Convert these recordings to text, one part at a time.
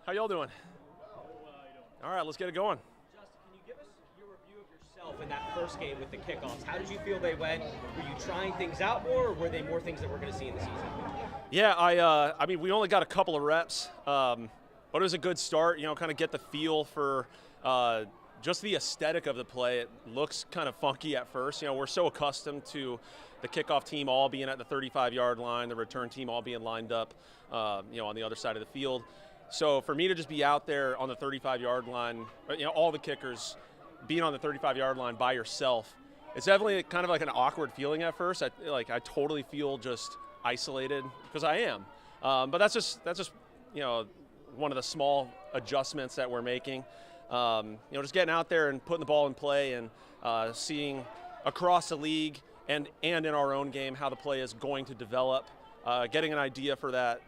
How y'all doing? All right, let's get it going. Justin, can you give us your review of yourself in that first game with the kickoffs? How did you feel they went? Were you trying things out more, or were they more things that we're going to see in the season? Yeah, I mean, we only got a couple of reps, but it was a good start. You know, kind of get the feel for just the aesthetic of the play. It looks kind of funky at first. You know, we're so accustomed to the kickoff team all being at the 35-yard line, the return team all being lined up, you know, on the other side of the field. So for me to just be out there on the 35-yard line, you know, all the kickers being on the 35-yard line by yourself, it's definitely kind of like an awkward feeling at first. I totally feel just isolated because I am. But that's just you know, one of the small adjustments that we're making. You know, just getting out there and putting the ball in play and seeing across the league and in our own game how the play is going to develop. Getting an idea for that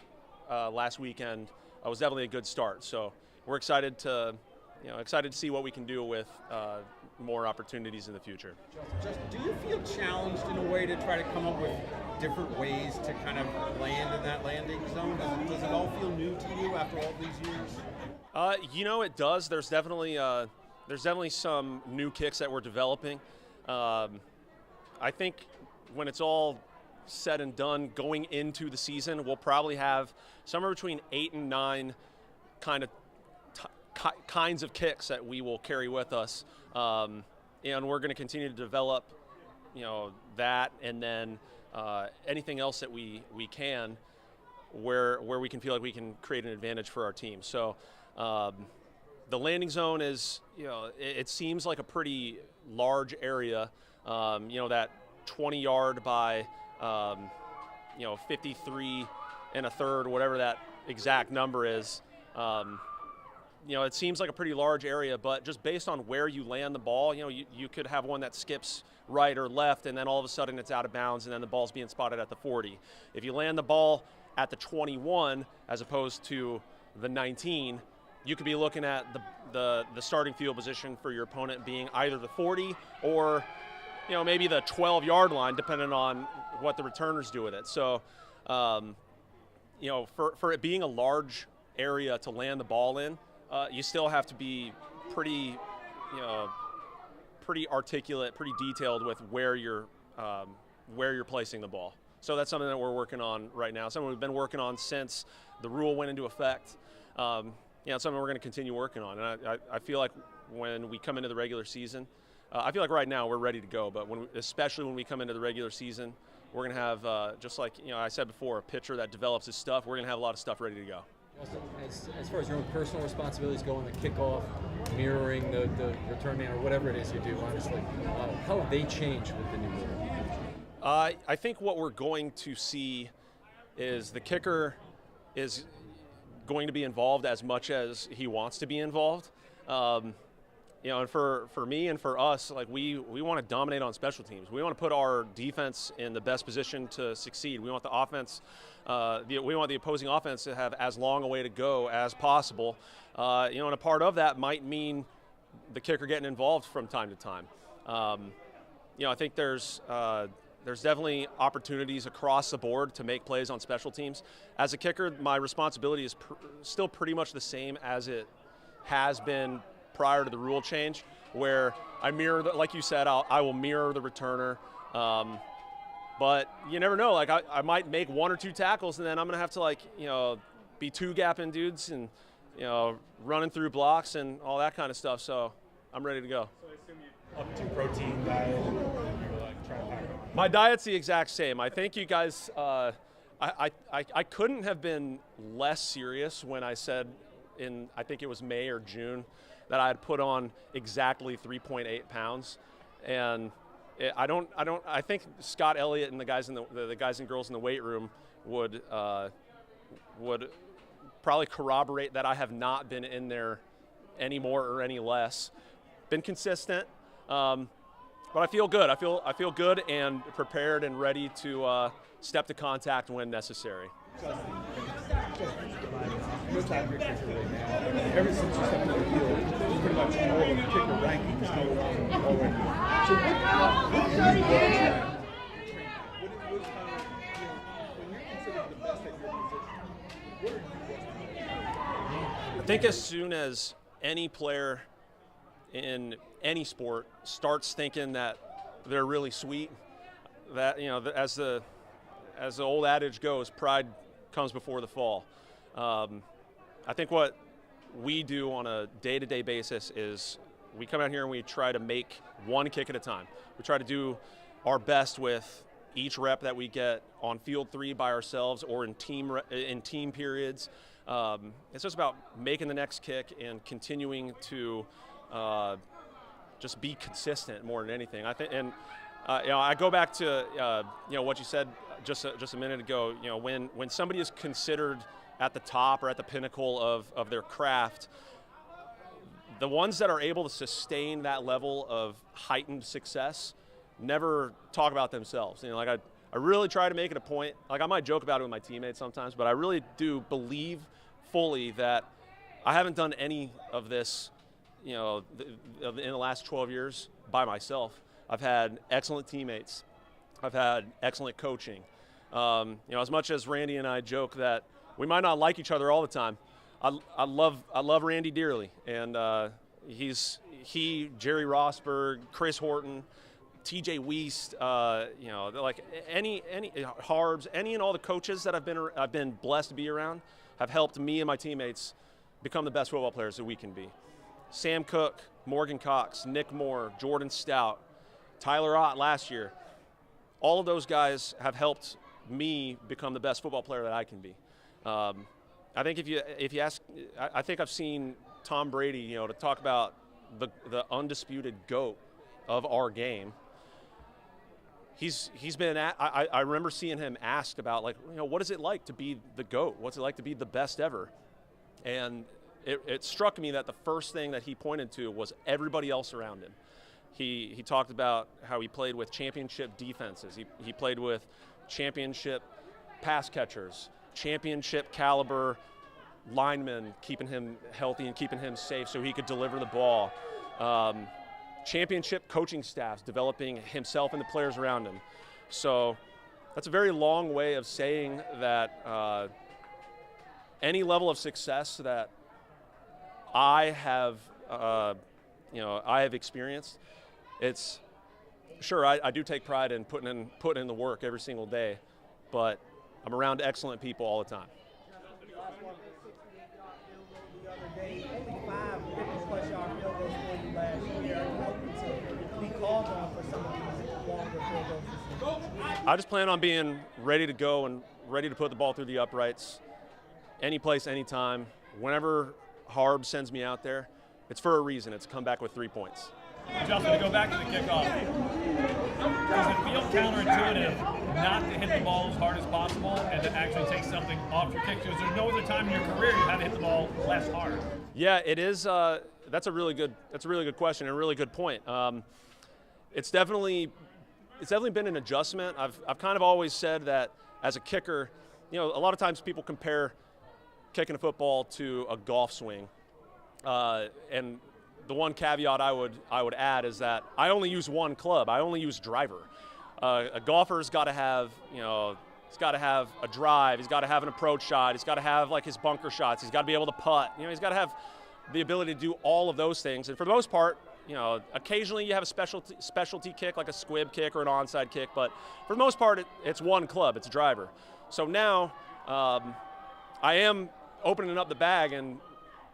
last weekend was definitely a good start. So we're excited to see what we can do with more opportunities in the future. Justin, do you feel challenged in a way to try to come up with different ways to kind of land in that landing zone? Does it all feel new to you after all these years? You know, it does. There's definitely some new kicks that we're developing. I think when it's all said and done, going into the season, we'll probably have somewhere between 8 and 9 kinds of kicks that we will carry with us, and we're going to continue to develop, you know, that, and then anything else that we can, where we can feel like we can create an advantage for our team. So the landing zone is, you know, it seems like a pretty large area, you know, that 20-yard by 53 and a third, whatever that exact number is. You know, it seems like a pretty large area, but just based on where you land the ball, you know, you could have one that skips right or left, and then all of a sudden it's out of bounds, and then the ball's being spotted at the 40. If you land the ball at the 21 as opposed to the 19, you could be looking at the starting field position for your opponent being either the 40 or, you know, maybe the 12-yard line, depending on what the returners do with it. So, you know, for it being a large area to land the ball in, you still have to be pretty articulate, pretty detailed with where you're placing the ball. So that's something that we're working on right now. Something we've been working on since the rule went into effect. You know, something we're going to continue working on. And I feel like when we come into the regular season, I feel like right now we're ready to go. But especially when we come into the regular season, we're going to have, just like, you know, I said before, a pitcher that develops his stuff. We're going to have a lot of stuff ready to go. As far as your own personal responsibilities go in the kickoff, mirroring the return man or whatever it is you do, honestly, how have they changed with the new rule? I think what we're going to see is the kicker is going to be involved as much as he wants to be involved. You know, and for me and for us, like we want to dominate on special teams. We want to put our defense in the best position to succeed. We want the offense, we want the opposing offense to have as long a way to go as possible. You know, and a part of that might mean the kicker getting involved from time to time. You know, I think there's definitely opportunities across the board to make plays on special teams. As a kicker, my responsibility is still pretty much the same as it has been prior to the rule change, where I mirror, like you said, I will mirror the returner. But you never know, like I might make 1 or 2 tackles, and then I'm gonna have to, like, you know, be 2-gapping dudes and, you know, running through blocks and all that kind of stuff. So I'm ready to go. So I assume you up to protein diet, and you were like trying to pack it on. My diet's the exact same. I think you guys, I couldn't have been less serious when I said I think it was May or June, that I had put on exactly 3.8 pounds, and I think Scott Elliott and the guys and girls in the weight room would probably corroborate that I have not been in there any more or any less. Been consistent, but I feel good. I feel good and prepared and ready to step to contact when necessary. Your time your kicker right now, ever since you stepped on the field, pretty much all of the kicker rankings go on already. So what do you look at? What kind of, you know, when you're considered the best at your position, what are you looking at? think as soon as any player in any sport starts thinking that they're really sweet, that, you know, as the old adage goes, pride comes before the fall. I think what we do on a day-to-day basis is we come out here and we try to make one kick at a time. We try to do our best with each rep that we get on field 3 by ourselves or in team periods. It's just about making the next kick and continuing to just be consistent more than anything. I think, and you know, I go back to you know, what you said just a minute ago. You know, when somebody is considered at the top or at the pinnacle of their craft, the ones that are able to sustain that level of heightened success never talk about themselves. You know, like I really try to make it a point, like I might joke about it with my teammates sometimes, but I really do believe fully that I haven't done any of this, you know, in the last 12 years by myself. I've had excellent teammates. I've had excellent coaching. You know, as much as Randy and I joke that we might not like each other all the time, I love Randy dearly, and Jerry Rosberg, Chris Horton, TJ Weist, you know, like any Harbs, any and all the coaches that I've been blessed to be around have helped me and my teammates become the best football players that we can be. Sam Cook, Morgan Cox, Nick Moore, Jordan Stout, Tyler Ott last year. All of those guys have helped me become the best football player that I can be. I think if you ask, I think I've seen Tom Brady, you know, to talk about the undisputed GOAT of our game. He's been I remember seeing him asked about, like, you know, what is it like to be the GOAT? What's it like to be the best ever? And it struck me that the first thing that he pointed to was everybody else around him. He talked about how he played with championship defenses. He played with championship pass catchers, championship caliber linemen, keeping him healthy and keeping him safe so he could deliver the ball. Championship coaching staffs, developing himself and the players around him. So that's a very long way of saying that any level of success that I have, you know, I have experienced, it's sure I do take pride in putting in the work every single day, but I'm around excellent people all the time. I just plan on being ready to go and ready to put the ball through the uprights, any place, anytime. Whenever Harb sends me out there, it's for a reason. It's to come back with 3 points. Justin, to go back to the kickoff, does it feel counterintuitive not to hit the ball as hard as possible and to actually take something off your kick? Because there's no other time in your career you had to hit the ball less hard. Yeah, it is. That's a really good question and a really good point. It's definitely been an adjustment. I've kind of always said that as a kicker, you know, a lot of times people compare kicking a football to a golf swing, and the one caveat I would add is that I only use one club. I only use driver. A golfer's got to have, you know, he's got to have a drive. He's got to have an approach shot. He's got to have like his bunker shots. He's got to be able to putt. You know, he's got to have the ability to do all of those things. And for the most part, you know, occasionally you have a specialty kick like a squib kick or an onside kick, but for the most part, it's one club. It's a driver. So now I am opening up the bag, and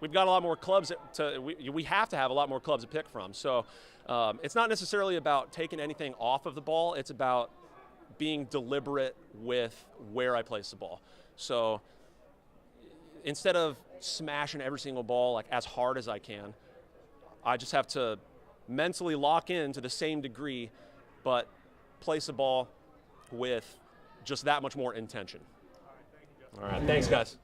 we've got a lot more clubs we have to have a lot more clubs to pick from. So it's not necessarily about taking anything off of the ball. It's about being deliberate with where I place the ball. So instead of smashing every single ball like as hard as I can, I just have to mentally lock in to the same degree, but place the ball with just that much more intention. All right, thanks, guys.